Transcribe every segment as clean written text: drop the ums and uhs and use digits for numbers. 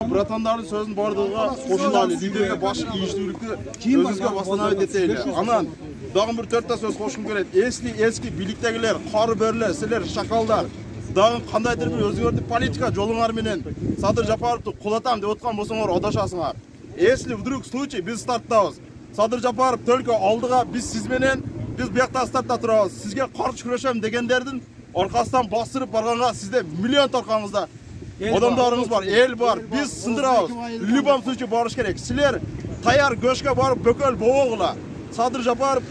Братандардың сөзін бардыға қошындалы, лидерге баш иіштілікті өзіңізге бастан етейлі. Анан, дағын бір төртті сөз қошын көреді. Ескі биліктегілер, қары бөрлер, сілер, шакалдар, дағын қандайдыр бір өзіңерді политика жолыңар менен Садыр Жапаровты құлатам деп отқан болсаңар одашасыңар. Если вдруг случай біз старттауыз. Садыр Жапаров только алдыға біз сізменен, біз бияқта стартта тұрауыз. Сізге қаршы күрешем дегендердің арқасынан бастырып барғанға сізде миллион торқаңызда адамдарыңыз бар, ел бар, біз сындырауыз. В любом случае барыш керек. Сілер таяр көшке барып бөкөл боғыла. Садыр Жапаров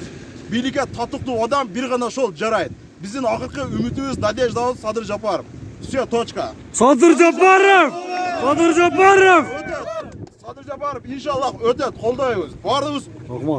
билікке татықты адам бір ғана шол жарайды. Біздің ақырқы үмітіміз, надеждауыз Садыр Жапаров. Все, точка. Садыр Жапаров! Садыр Жапаров! Садыр Жапаров, иншаллах, өтет, қолдайыз. Бардыңыз,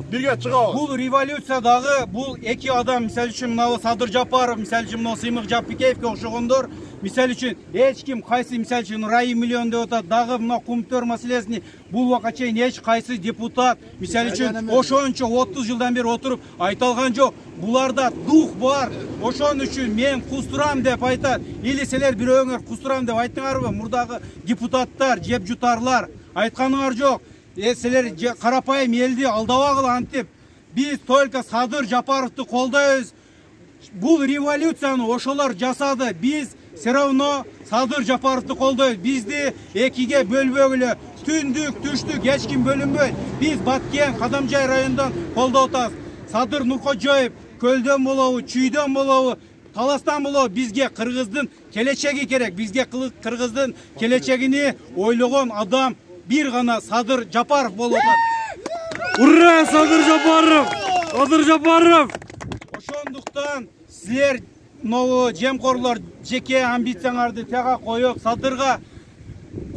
бірге шығауыз. Бұл революциядағы, бұл екі адам, мисал үшін мынау Садыр Жапаров, мисал үшін мынау Сыймық Жаппикеевке оқшығындар, мисал үшін ешкім қайсы, мисал үшін райы миллион деп отады, дағы мынау құмтөр мәселесіне бұл уақытшайын еш қайсы депутат, мисал үшін ошончо 30 жылдан бері отырып айталған жоқ. Бұларда дух бар. Ошон үшін мен құстырам деп айтады. Елеселер бір өңір құстырам деп айттыңар ба? Мұрдағы депутаттар, жеп жұтарлар айтқаныңар жоқ. Сілер қарапайым елді алдауағыл антеп. Біз только Садыр Жапаровты қолдайыз. Бұл революцияны ошолар жасады. Біз все равно Садыр Жапаровты қолдайыз. Бізді екіге бөлбөгілі, түндік, түштік, ешкім бөлінбөй. Біз Баткен, Қадамжай райондан қолдаутаз. Садыр Нұрқожоев көлден болауы, чүйден болауы, таластан болауы бізге Қырғыздың келечегі керек. Бізге Қырғыздың келечегіне ойлаған адам бір ғана Садыр Жапаров болуы. Ура, Садыр Жапаров! Садыр Жапаров! Ошондуктан сілер жемқорлар жеке амбицияңарды теға қойып, Садырға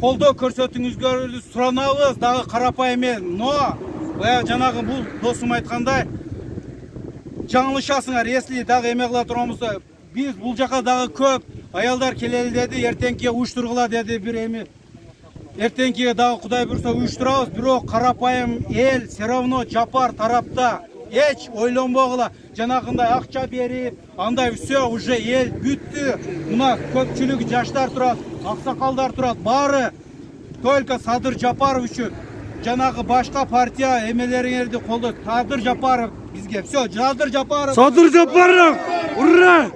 қолдау көрсетіңізгер сұранабыз, дағы қарапайымен. Но, жаңағы бұл досым айтқандай, жаңылышасыңар, если дағы емеғіла тұрамызда, біз бұл жаққа дағы көп аялдар келелі деді, ертеңке ұштырғыла деді бір еме. Ертеңке дағы құдай бұрса ұштырауыз, біро қарапайым ел, все равно Жапар тарапта, еш ойланбағыла, жаңағындай ақша беріп, андай все уже ел бүтті, мұна көпчілігі жаштар тұрады, ақсақалдар тұрады, бары только Садыр Жапаров үшін. Жаңағы башқа партия емелеріңерді қолды Садыр Жапаров бізге. Все, Садыр Жапаров. Садыр Жапаров! Ура!